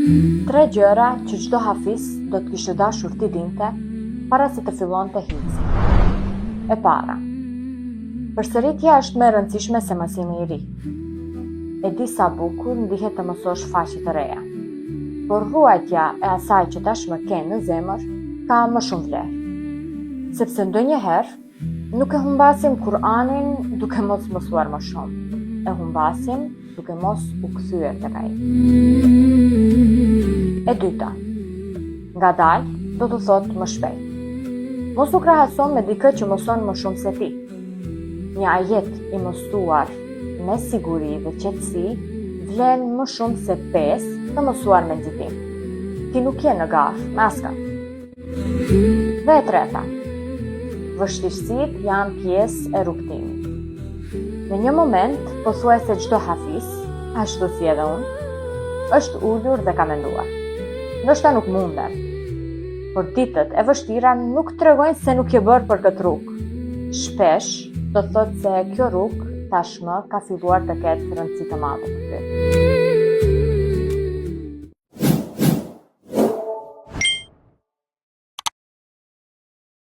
3 gjëra që çdo hafiz do të kishte dashur ti dinte para se të fillonte hipsi. E para, përsëritja është më e rëndësishme se mësimi i ri. E di sa bukur ndihet të mësosh faqe të reja, por ruajtja e asaj që tashmë ke në zemër ka më shumë vlerë. Sepse ndonjëherë nuk e humbasim Kur'anin duke mos mësuar më shumë, e humbasim duke mos u kthyer tek ai. E dyta, ngadalë do të thotë më shpejt. Mos u krahaso me dikë që mëson më shumë se ti. Një ajet i mësuar me siguri dhe qetësi vlen më shumë se 5 të mësuar me nxitim. Ti nuk je në garë me askë. Dhe e treta, vështirësitë janë pjesë e rrugtimit. Në një moment, pothuajse çdo hafiz, ashtu si edhe unë, është ulur dhe ka menduar. Ndoshta nuk mundem, por ditët e vështira nuk tregojnë se nuk je bërë për këtë rrugë. Shpesh do thotë se kjo rrugë tashmë ka filluar të ketë rëndësi të madhe për ty.